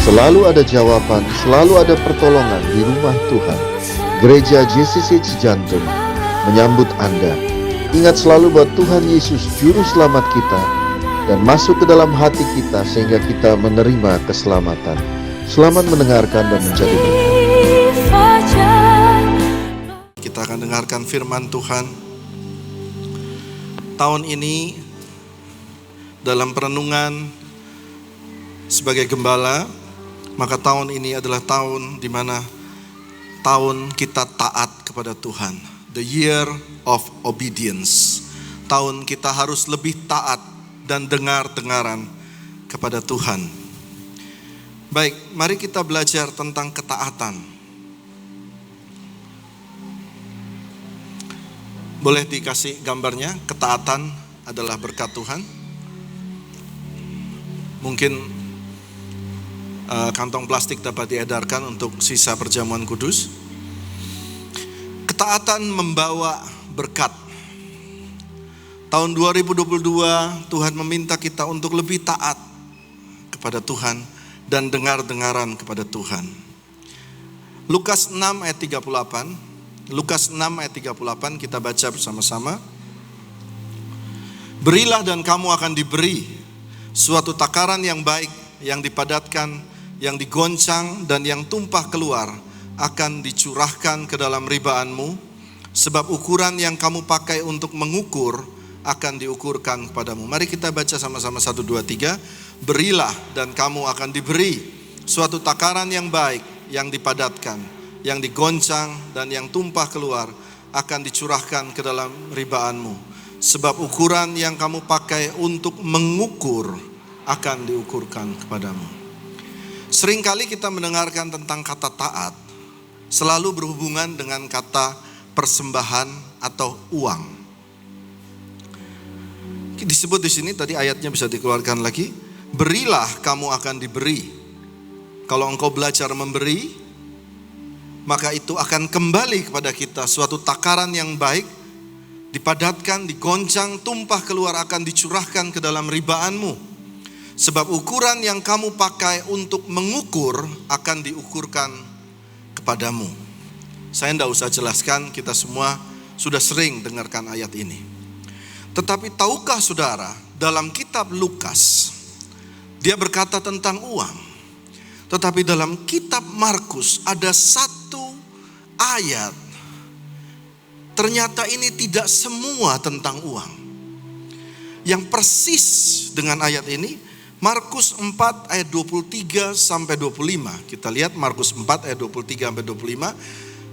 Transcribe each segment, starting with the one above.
Selalu ada jawaban, selalu ada pertolongan di rumah Tuhan. Gereja JCC Cijantung menyambut Anda. Ingat selalu bahwa Tuhan Yesus Juru Selamat kita dan masuk ke dalam hati kita sehingga kita menerima keselamatan. Selamat mendengarkan dan menjadi berkat. Kita akan dengarkan firman Tuhan. Tahun ini dalam perenungan sebagai gembala, maka tahun ini adalah tahun di mana tahun kita taat kepada Tuhan. The year of obedience. Tahun kita harus lebih taat dan dengar-dengaran kepada Tuhan. Baik, mari kita belajar tentang ketaatan. Boleh dikasih gambarnya? Ketaatan adalah berkat Tuhan. Mungkin kantong plastik dapat diedarkan untuk sisa perjamuan kudus. Ketaatan membawa berkat. Tahun 2022 Tuhan meminta kita untuk lebih taat kepada Tuhan dan dengar-dengaran kepada Tuhan. Lukas 6 ayat 38. Lukas 6 ayat 38 kita baca bersama-sama. Berilah dan kamu akan diberi suatu takaran yang baik, yang dipadatkan, yang digoncang dan yang tumpah keluar akan dicurahkan ke dalam ribaanmu, sebab ukuran yang kamu pakai untuk mengukur akan diukurkan kepadamu. Mari kita baca sama-sama 1, 2, 3. Berilah dan kamu akan diberi suatu takaran yang baik, yang dipadatkan, yang digoncang dan yang tumpah keluar akan dicurahkan ke dalam ribaanmu, sebab ukuran yang kamu pakai untuk mengukur akan diukurkan kepadamu. Seringkali kita mendengarkan tentang kata taat selalu berhubungan dengan kata persembahan atau uang. Disebut di sini, tadi ayatnya bisa dikeluarkan lagi. Berilah kamu akan diberi. Kalau engkau belajar memberi, maka itu akan kembali kepada kita suatu takaran yang baik, dipadatkan, digoncang, tumpah keluar akan dicurahkan ke dalam ribaanmu. Sebab ukuran yang kamu pakai untuk mengukur akan diukurkan kepadamu. Saya tidak usah jelaskan, kita semua sudah sering dengarkan ayat ini. Tetapi tahukah saudara, dalam kitab Lukas, dia berkata tentang uang. Tetapi dalam kitab Markus ada satu ayat, ternyata ini tidak semua tentang uang. Yang persis dengan ayat ini, Markus 4 ayat 23 sampai 25. Kita lihat Markus 4 ayat 23 sampai 25.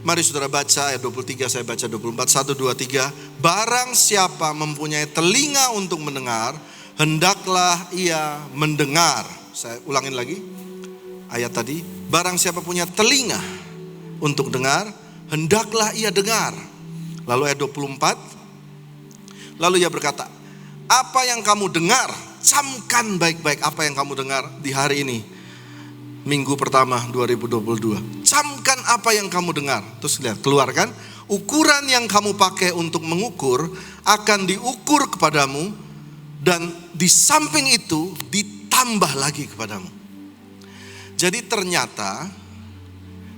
Mari saudara baca ayat 23, saya baca 24. 1, 2, 3. Barang siapa mempunyai telinga untuk mendengar, hendaklah ia mendengar. Saya ulangin lagi ayat tadi. Barang siapa punya telinga untuk dengar, hendaklah ia dengar. Lalu ayat 24. Lalu ia berkata, apa yang kamu dengar, camkan baik-baik apa yang kamu dengar di hari ini, minggu pertama 2022. Camkan apa yang kamu dengar. Terus lihat, keluarkan. Ukuran yang kamu pakai untuk mengukur akan diukur kepadamu, dan di samping itu ditambah lagi kepadamu. Jadi ternyata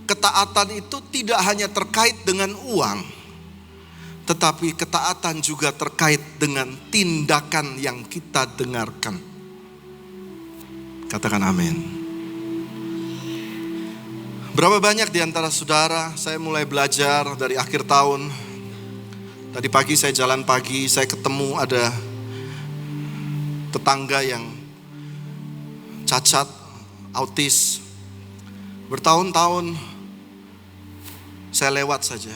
ketaatan itu tidak hanya terkait dengan uang, tetapi ketaatan juga terkait dengan tindakan yang kita dengarkan. Katakan amin. Berapa banyak di antara saudara, saya mulai belajar dari akhir tahun. Tadi pagi saya jalan pagi, saya ketemu ada tetangga yang cacat, autis. Bertahun-tahun saya lewat saja.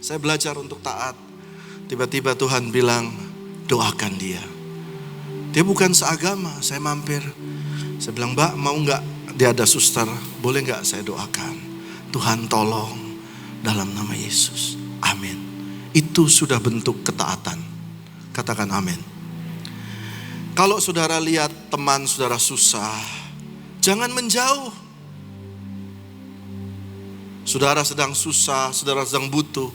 Saya belajar untuk taat. Tiba-tiba Tuhan bilang, doakan dia. Dia bukan seagama, saya mampir. Saya bilang, Mbak mau gak, dia ada suster, boleh gak saya doakan? Tuhan tolong dalam nama Yesus. Amin. Itu sudah bentuk ketaatan. Katakan amin. Kalau saudara lihat teman saudara susah, jangan menjauh. Saudara sedang susah, saudara sedang butuh,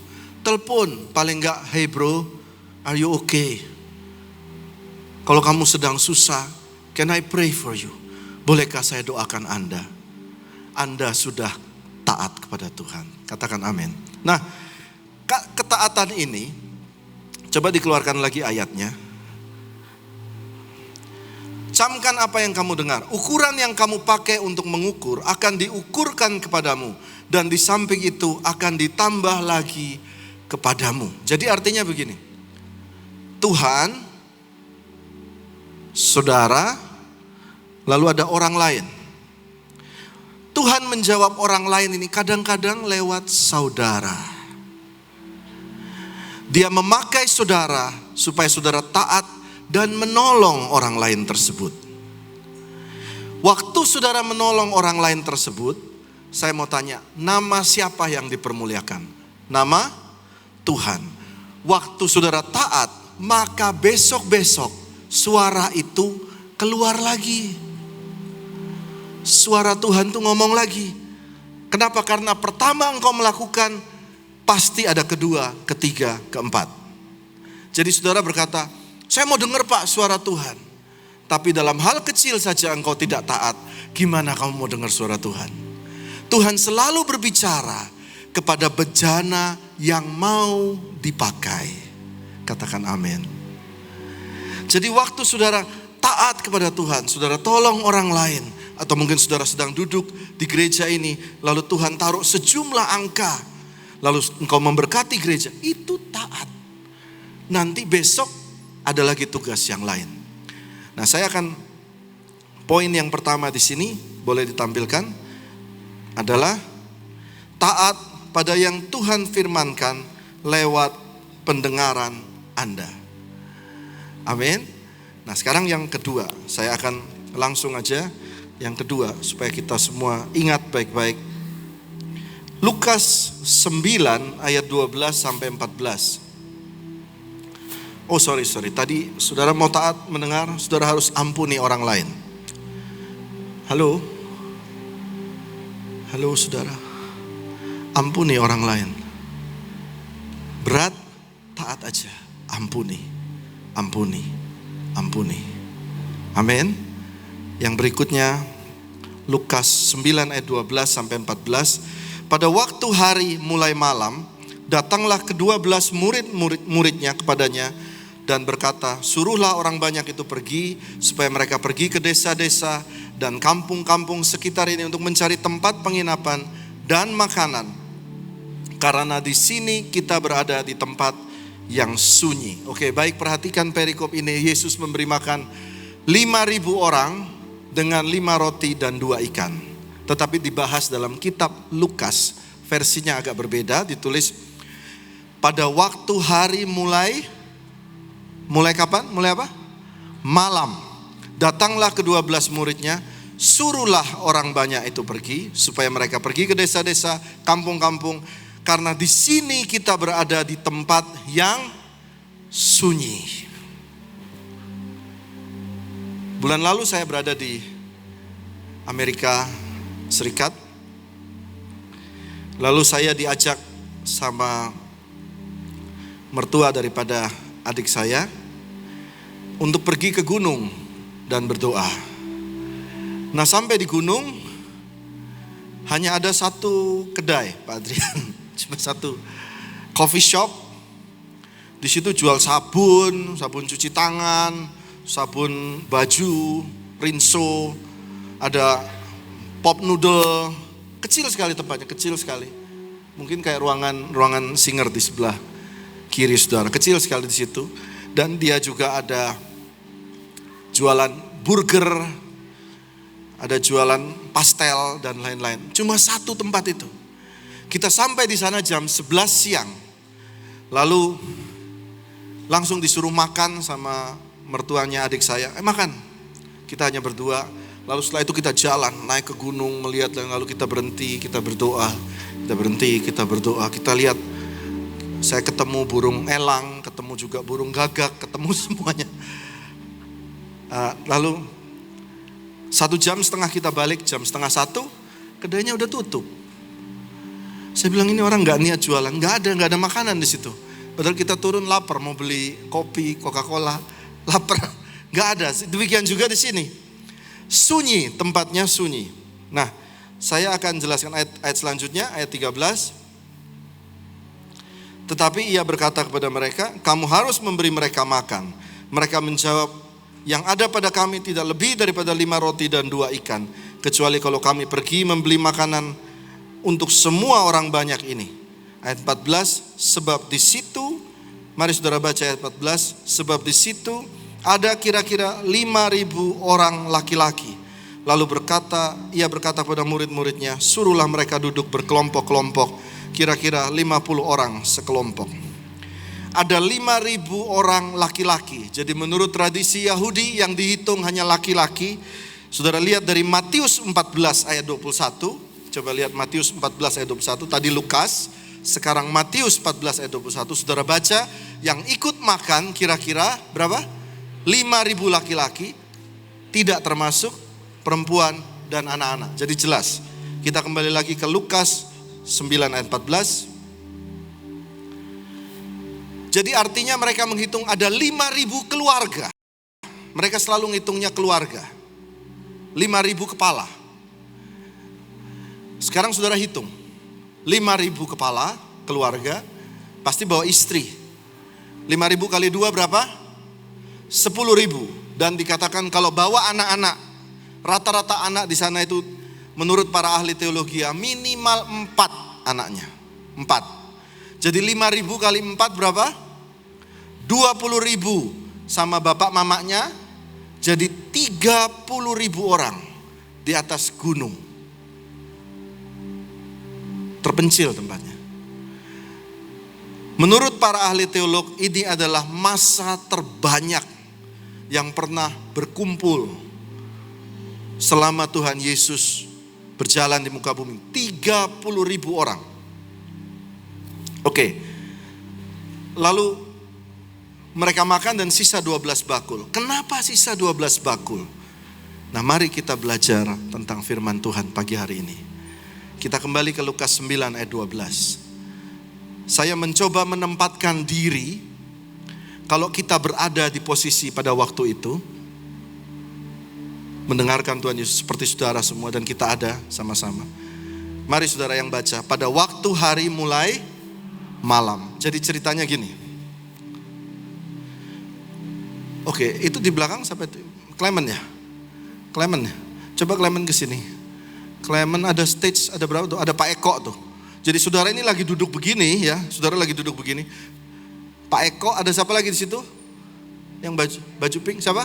telepon, paling enggak, hey bro, are you okay? Kalau kamu sedang susah, can I pray for you? Bolehkah saya doakan Anda? Anda sudah taat kepada Tuhan. Katakan amin. Nah, ketaatan ini, coba dikeluarkan lagi ayatnya. Camkan apa yang kamu dengar. Ukuran yang kamu pakai untuk mengukur akan diukurkan kepadamu. Dan di samping itu akan ditambah lagi kepadamu. Jadi artinya begini. Tuhan, saudara, lalu ada orang lain. Tuhan menjawab orang lain ini kadang-kadang lewat saudara. Dia memakai saudara supaya saudara taat dan menolong orang lain tersebut. Waktu saudara menolong orang lain tersebut, saya mau tanya, nama siapa yang dipermuliakan? Nama Tuhan. Waktu saudara taat, maka besok-besok suara itu keluar lagi. Suara Tuhan tuh ngomong lagi. Kenapa? Karena pertama engkau melakukan, pasti ada kedua, ketiga, keempat. Jadi saudara berkata, saya mau dengar Pak suara Tuhan. Tapi dalam hal kecil saja engkau tidak taat. Gimana kamu mau dengar suara Tuhan? Tuhan selalu berbicara kepada bejana yang mau dipakai. Katakan amin. Jadi waktu saudara taat kepada Tuhan, saudara tolong orang lain. Atau mungkin saudara sedang duduk di gereja ini, lalu Tuhan taruh sejumlah angka. Lalu engkau memberkati gereja, itu taat. Nanti besok ada lagi tugas yang lain. Nah, saya akan poin yang pertama di sini boleh ditampilkan adalah taat pada yang Tuhan firmankan lewat pendengaran Anda. Amin. Nah, sekarang yang kedua, saya akan langsung aja yang kedua supaya kita semua ingat baik-baik. Lukas 9 ayat 12 sampai 14. Oh sorry, tadi saudara mau taat mendengar, saudara harus ampuni orang lain. Halo saudara, ampuni orang lain. Berat, taat aja, ampuni. Amin. Yang berikutnya, Lukas 9 ayat 12 sampai 14. Pada waktu hari mulai malam, datanglah ke-12 murid-muridnya kepadanya dan berkata, suruhlah orang banyak itu pergi, supaya mereka pergi ke desa-desa dan kampung-kampung sekitar ini untuk mencari tempat penginapan dan makanan. Karena di sini kita berada di tempat yang sunyi. Oke, baik, perhatikan perikop ini. Yesus memberi makan 5.000 orang dengan 5 roti dan 2 ikan. Tetapi dibahas dalam kitab Lukas, versinya agak berbeda, ditulis pada waktu hari mulai kapan? Mulai apa? Malam. Datanglah ke-12 muridnya, suruhlah orang banyak itu pergi, supaya mereka pergi ke desa-desa, kampung-kampung, karena di sini kita berada di tempat yang sunyi. Bulan lalu saya berada di Amerika Serikat. Lalu saya diajak sama mertua daripada adik saya untuk pergi ke gunung dan berdoa. Nah, sampai di gunung hanya ada satu kedai, Pak Adrian, cuma satu coffee shop. Di situ jual sabun cuci tangan, sabun baju, rinso, ada pop noodle, kecil sekali tempatnya, kecil sekali. Mungkin kayak ruangan singer di sebelah kiri saudara, kecil sekali di situ. Dan dia juga ada jualan burger, ada jualan pastel dan lain-lain. Cuma satu tempat itu. Kita sampai di sana jam 11 siang. Lalu langsung disuruh makan sama mertuanya adik saya. Makan. Kita hanya berdua. Lalu setelah itu kita jalan, naik ke gunung, melihat, lalu kita berhenti, kita berdoa. Kita berhenti, kita berdoa. Kita lihat, saya ketemu burung elang, ketemu juga burung gagak, ketemu semuanya. Lalu 1,5 jam kita balik, jam 12:30, kedainya udah tutup. Saya bilang ini orang gak niat jualan, gak ada makanan di situ. Padahal kita turun lapar, mau beli kopi, Coca-Cola, lapar, gak ada. Demikian juga di sini, sunyi, tempatnya sunyi. Nah, Saya akan jelaskan ayat selanjutnya, ayat 13. Tetapi ia berkata kepada mereka, kamu harus memberi mereka makan. Mereka menjawab, yang ada pada kami tidak lebih daripada 5 roti dan 2 ikan. Kecuali kalau kami pergi membeli makanan untuk semua orang banyak ini. Ayat 14, sebab di situ, mari saudara baca ayat 14, sebab di situ ada kira-kira 5.000 orang laki-laki. Lalu ia berkata kepada murid-muridnya, suruhlah mereka duduk berkelompok-kelompok, kira-kira 50 orang sekelompok. Ada 5.000 orang laki-laki. Jadi menurut tradisi Yahudi yang dihitung hanya laki-laki. Saudara lihat dari Matius 14 ayat 21. Coba lihat Matius 14 ayat 21. Tadi Lukas, sekarang Matius 14 ayat 21. Saudara baca, yang ikut makan kira-kira berapa? 5.000 laki-laki, tidak termasuk perempuan dan anak-anak. Jadi jelas. Kita kembali lagi ke Lukas 9 ayat 14. Jadi artinya mereka menghitung ada 5.000 keluarga. Mereka selalu ngitungnya keluarga. 5.000 kepala. Sekarang saudara hitung. 5.000 kepala keluarga, pasti bawa istri. 5.000 kali 2 berapa? 10.000. Dan dikatakan kalau bawa anak-anak, rata-rata anak di sana itu menurut para ahli teologi minimal 4 anaknya. 4. Jadi 5.000 kali 4 berapa? 20.000 sama bapak mamanya. Jadi 30.000 orang di atas gunung. Terpencil tempatnya. Menurut para ahli teolog, ini adalah masa terbanyak yang pernah berkumpul selama Tuhan Yesus berjalan di muka bumi. 30.000 orang. Oke. Lalu mereka makan dan sisa 12 bakul. Kenapa sisa 12 bakul? Nah, mari kita belajar tentang firman Tuhan pagi hari ini. Kita kembali ke Lukas 9 ayat 12. Saya mencoba menempatkan diri kalau kita berada di posisi pada waktu itu, mendengarkan Tuhan Yesus seperti saudara semua, dan kita ada sama-sama. Mari saudara yang baca. Pada waktu hari mulai malam. Jadi ceritanya gini. Oke, itu di belakang sampai Clement ya? Clement ya? Coba Clement ke sini. Clement ada stage, ada berapa tuh? Ada Pak Eko tuh. Jadi saudara ini lagi duduk begini ya. Saudara lagi duduk begini. Pak Eko, ada siapa lagi di situ? Yang baju pink, siapa?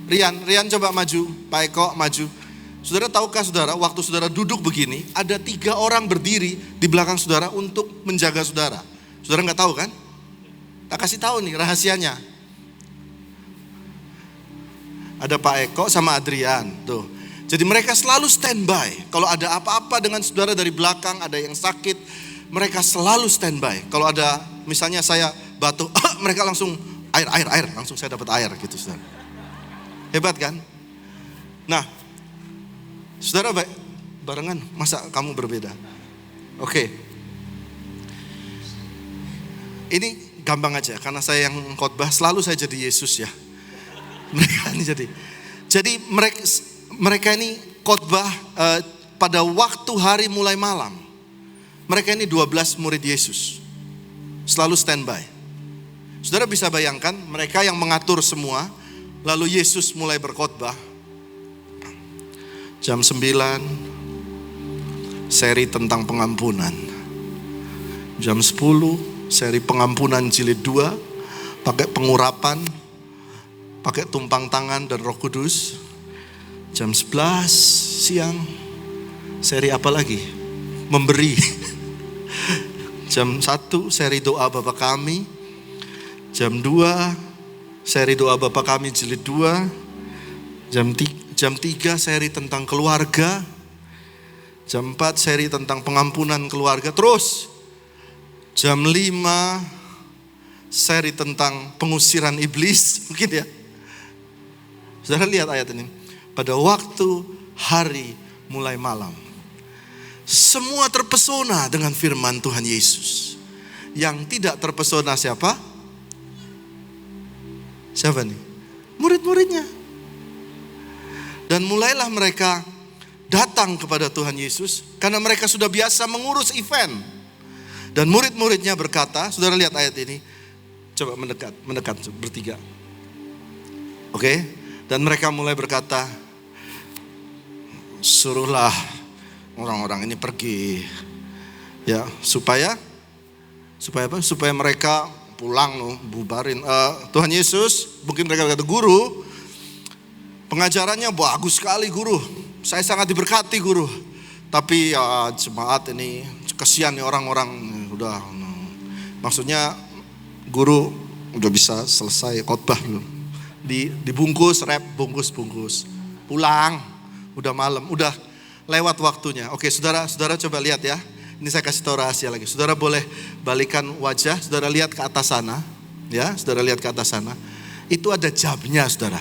Rian coba maju. Pak Eko maju. Saudara tahukah saudara, waktu saudara duduk begini, ada 3 orang berdiri di belakang saudara untuk menjaga saudara. Saudara nggak tahu kan? Tak kasih tahu nih rahasianya. Ada Pak Eko sama Adrian tuh. Jadi mereka selalu standby. Kalau ada apa-apa dengan saudara dari belakang, ada yang sakit, mereka selalu standby. Kalau ada misalnya saya batuk, mereka langsung air, langsung saya dapat air gitu saudara. Hebat kan? Nah, saudara barengan, masa kamu berbeda? Oke. Ini gampang aja, karena saya yang khotbah selalu saya jadi Yesus ya. Mereka ini jadi mereka ini khotbah pada waktu hari mulai malam. Mereka ini 12 murid Yesus, selalu standby. Saudara bisa bayangkan mereka yang mengatur semua. Lalu Yesus mulai berkhotbah. Jam 9, seri tentang pengampunan. Jam 10, seri pengampunan jilid 2, pakai pengurapan, pakai tumpang tangan dan Roh Kudus. Jam 11 siang, seri apa lagi? Memberi. Jam 1, seri doa Bapa Kami. Jam 2, seri doa Bapa Kami jilid 2. Jam 3 seri tentang keluarga. Jam 4 seri tentang pengampunan keluarga. Terus jam 5 seri tentang pengusiran iblis. Mungkin ya. Saudara lihat ayat ini. Pada waktu hari mulai malam, semua terpesona dengan firman Tuhan Yesus. Yang tidak terpesona siapa? Siapa nih? Murid-muridnya. Dan mulailah mereka datang kepada Tuhan Yesus karena mereka sudah biasa mengurus event. Dan murid-muridnya berkata, saudara lihat ayat ini, coba mendekat bertiga. Oke, dan mereka mulai berkata, suruhlah orang-orang ini pergi, ya supaya apa? Supaya mereka pulang loh, bubarin. Tuhan Yesus, mungkin mereka berkata, guru, pengajarannya bagus sekali guru, saya sangat diberkati guru. Tapi ya jemaat ini kasihan nih orang-orang, udah. Maksudnya guru udah bisa selesai khotbah belum? Dibungkus, bungkus, pulang, udah malam, udah lewat waktunya. Oke, saudara coba lihat ya. Ini saya kasih tahu rahasia lagi. Saudara boleh balikan wajah, saudara lihat ke atas sana, ya, saudara lihat ke atas sana. Itu ada jamnya, saudara.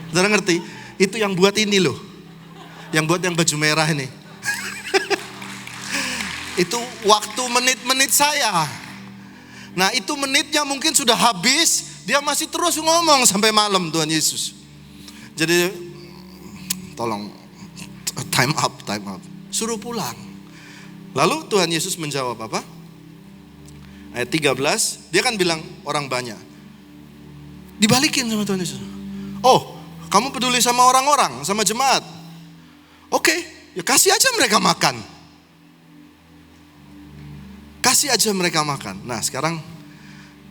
Saudara ngerti? Itu yang buat ini loh, yang buat yang baju merah ini. Itu waktu menit-menit saya. Nah itu menitnya mungkin sudah habis, dia masih terus ngomong sampai malam Tuhan Yesus. Jadi tolong time up, suruh pulang. Lalu Tuhan Yesus menjawab apa? Ayat 13, dia kan bilang orang banyak. Dibalikin sama Tuhan Yesus. Oh, kamu peduli sama orang-orang, sama jemaat. Oke, ya kasih aja mereka makan. Kasih aja mereka makan. Nah sekarang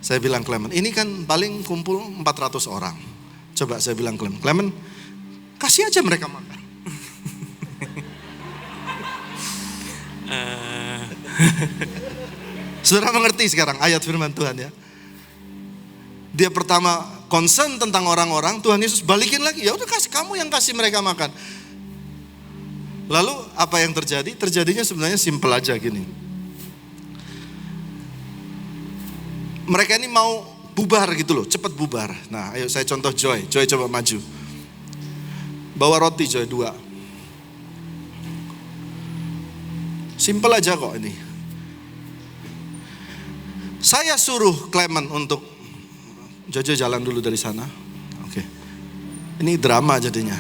saya bilang Clement, ini kan paling kumpul 400 orang. Coba saya bilang Clement, kasih aja mereka makan. Saudara mengerti sekarang ayat firman Tuhan ya. Dia pertama concern tentang orang-orang, Tuhan Yesus balikin lagi. Ya udah kasih, kamu yang kasih mereka makan. Lalu apa yang terjadi? Terjadinya sebenarnya simpel aja gini. Mereka ini mau bubar gitu loh, cepat bubar. Nah ayo saya contoh Joy coba maju. Bawa roti Joy 2. Simpel aja kok ini. Saya suruh Clement untuk Jojo jalan dulu dari sana. Oke. Ini drama jadinya.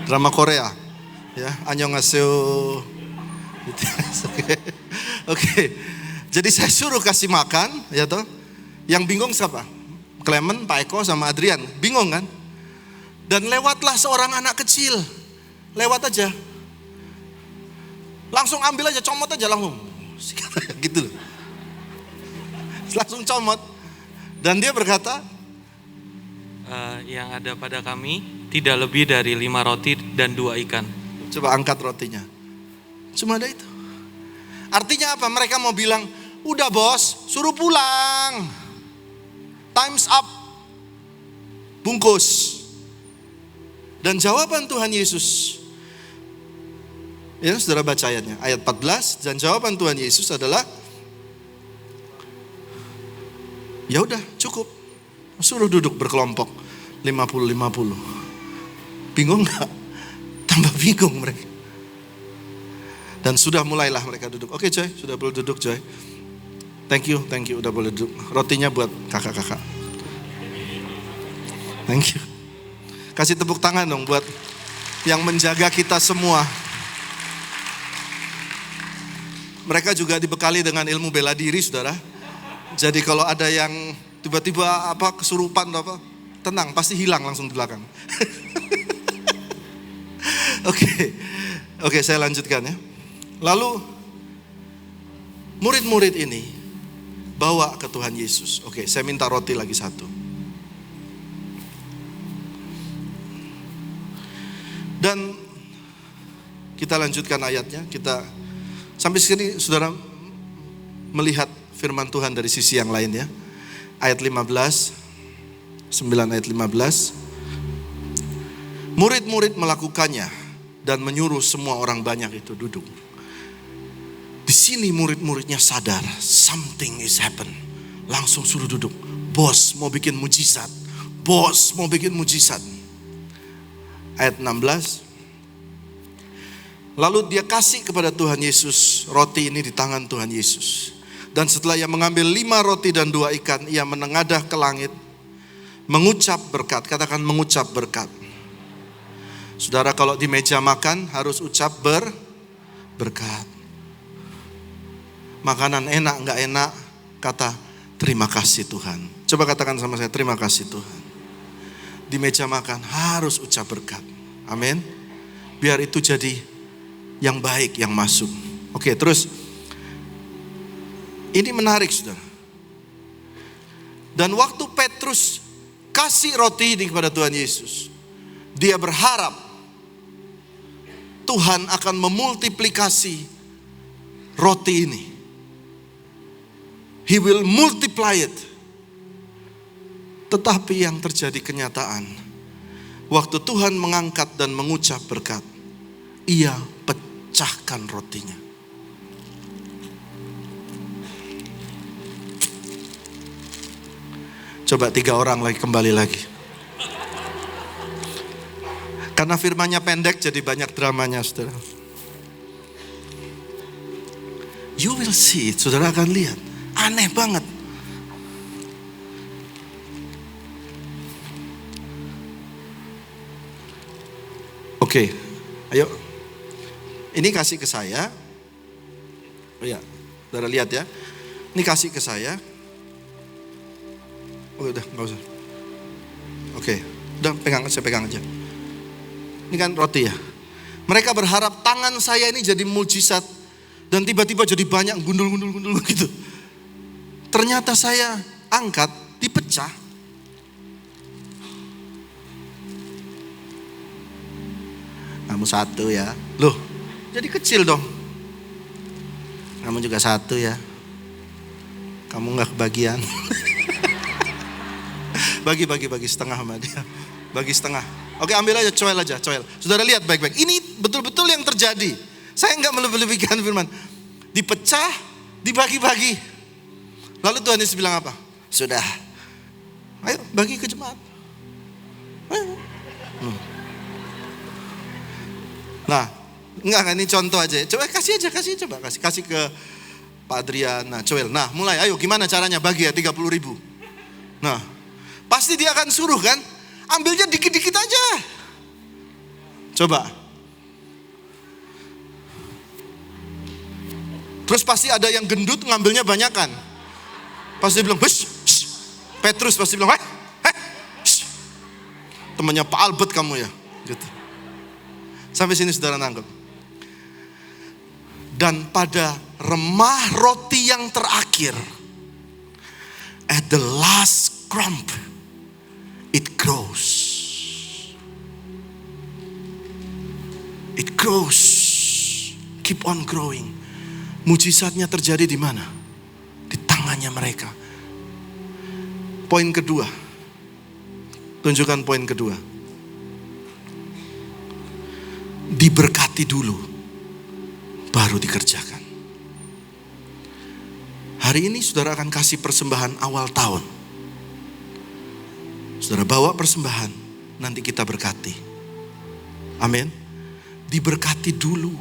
Drama Korea. Ya, annyeonghaseyo. Oke. Jadi saya suruh kasih makan, ya toh. Yang bingung siapa? Clement, Pak Eko sama Adrian. Bingung kan? Dan lewatlah seorang anak kecil. Lewat aja. Langsung ambil aja, comot aja langsung. Gitu loh. Langsung comot. Dan dia berkata, yang ada pada kami tidak lebih dari 5 roti dan 2 ikan. Coba angkat rotinya. Cuma ada itu. Artinya apa? Mereka mau bilang, udah bos, suruh pulang. Time's up. Bungkus. Dan jawaban Tuhan Yesus, ya saudara baca ayatnya, ayat 14. Dan jawaban Tuhan Yesus adalah, ya udah cukup, suruh duduk berkelompok 50-50. Bingung gak? Tambah bingung mereka. Dan sudah mulailah mereka duduk. Oke Joy, sudah boleh duduk Joy. Thank you, udah boleh duduk. Rotinya buat kakak-kakak. Thank you. Kasih tepuk tangan dong buat yang menjaga kita semua. Mereka juga dibekali dengan ilmu bela diri, saudara. Jadi kalau ada yang tiba-tiba kesurupan atau apa, tenang, pasti hilang langsung di belakang. Oke, saya lanjutkan ya. Lalu murid-murid ini bawa ke Tuhan Yesus. Oke, saya minta roti lagi 1. Dan kita lanjutkan ayatnya. Kita sampai sini saudara melihat firman Tuhan dari sisi yang lain ya. Ayat 15, 9 ayat 15. Murid-murid melakukannya dan menyuruh semua orang banyak itu duduk. Di sini murid-muridnya sadar something is happen. Langsung suruh duduk. Bos mau bikin mujizat. Ayat 16. Lalu dia kasih kepada Tuhan Yesus roti ini di tangan Tuhan Yesus. Dan setelah ia mengambil 5 roti dan 2 ikan, ia menengadah ke langit, mengucap berkat. Katakan mengucap berkat. Saudara, kalau di meja makan harus ucap berkat. Makanan enak nggak enak, kata terima kasih Tuhan. Coba katakan sama saya, terima kasih Tuhan. Di meja makan harus ucap berkat. Amin. Biar itu jadi yang baik yang masuk. Oke, terus ini menarik, saudara. Dan waktu Petrus kasih roti ini kepada Tuhan Yesus, dia berharap Tuhan akan memultiplikasi roti ini. He will multiply it. Tetapi yang terjadi kenyataan, waktu Tuhan mengangkat dan mengucap berkat, ia pecahkan rotinya. Coba 3 orang lagi, kembali lagi. Karena firmannya pendek jadi banyak dramanya, saudara. You will see it, saudara akan lihat. Aneh banget. Oke, ayo. Ini kasih ke saya. Oh ya, saudara lihat ya. Ini kasih ke saya. Oh udah, gak usah. Oke, udah saya pegang aja. Ini kan roti ya. Mereka berharap tangan saya ini jadi mujizat. Dan tiba-tiba jadi banyak gundul gitu. Ternyata saya angkat, dipecah. Kamu satu ya. Loh, jadi kecil dong. Kamu juga satu ya. Kamu gak kebagian. Bagi setengah sama dia. Bagi setengah. Oke, ambil aja, coel aja. Saudara lihat baik-baik. Ini betul-betul yang terjadi. Saya enggak melebih-lebihkan firman. Dipecah, dibagi-bagi. Lalu Tuhan Yesus bilang apa? Sudah. Ayo bagi ke jemaat. Ayo. Nah, enggak ini contoh aja. Coba kasih ke Pak Adrian. Nah, coel. Nah, mulai. Ayo gimana caranya bagi ya 30.000. Nah, pasti dia akan suruh kan? Ambilnya dikit-dikit aja. Coba. Terus pasti ada yang gendut ngambilnya banyakan. Pasti dia bilang, hush. Petrus pasti bilang, hush. Temannya Pak Albert kamu ya. Gitu. Sampai sini saudara nangkep. Dan pada remah roti yang terakhir, at the last crumb, it grows. It grows. Keep on growing. Mujizatnya terjadi di mana? Di tangannya mereka. Poin kedua. Tunjukkan poin kedua. Diberkati dulu, baru dikerjakan. Hari ini saudara akan kasih persembahan awal tahun. Saudara bawa persembahan, nanti kita berkati. Amin. Diberkati dulu.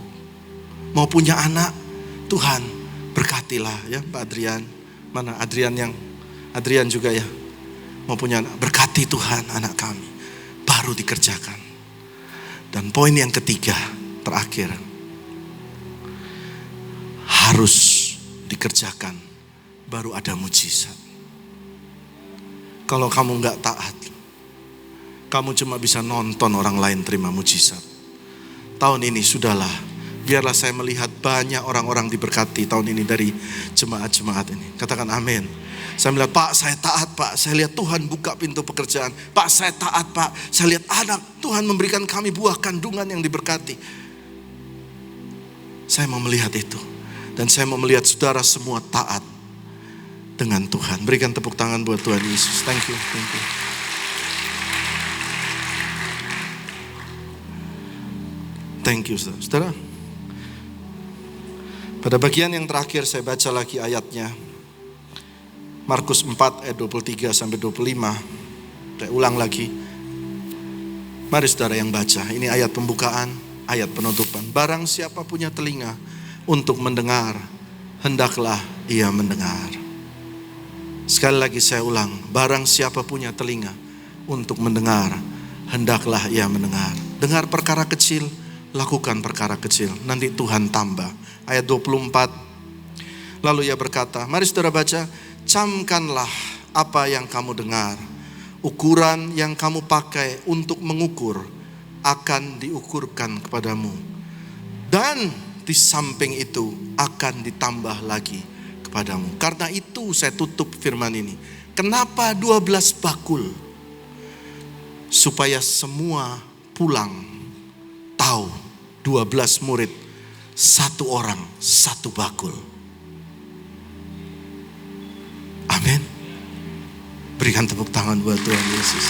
Mau punya anak, Tuhan berkatilah ya Pak Adrian. Mana Adrian juga ya. Mau punya anak, berkati Tuhan anak kami. Baru dikerjakan. Dan poin yang ketiga, terakhir. Harus dikerjakan, baru ada mujizat. Kalau kamu gak taat, kamu cuma bisa nonton orang lain terima mujizat. Tahun ini sudahlah, biarlah saya melihat banyak orang-orang diberkati tahun ini dari jemaat-jemaat ini. Katakan amin. Saya melihat, Pak saya taat Pak, saya lihat Tuhan buka pintu pekerjaan. Pak saya taat Pak, saya lihat anak Tuhan memberikan kami buah kandungan yang diberkati. Saya mau melihat itu. Dan saya mau melihat saudara semua taat dengan Tuhan. Berikan tepuk tangan buat Tuhan Yesus. Thank you. Thank you saudara. Pada bagian yang terakhir saya baca lagi ayatnya. Markus 4 ayat 23 sampai 25. Saya ulang lagi. Mari saudara yang baca. Ini ayat pembukaan, ayat penutupan. Barang siapa punya telinga untuk mendengar, hendaklah ia mendengar. Sekali lagi saya ulang. Barang siapa punya telinga untuk mendengar, hendaklah ia mendengar. dengar perkara kecil, lakukan perkara kecil. Nanti Tuhan tambah. Ayat 24. Lalu ia berkata, mari saudara baca, camkanlah apa yang kamu dengar. Ukuran yang kamu pakai untuk mengukur akan diukurkan kepadamu. Dan di samping itu akan ditambah lagi kepadamu. Karena itu saya tutup firman ini. Kenapa 12 bakul? Supaya semua pulang tahu 12 murid, satu orang, satu bakul. Amin. Berikan tepuk tangan buat Tuhan Yesus.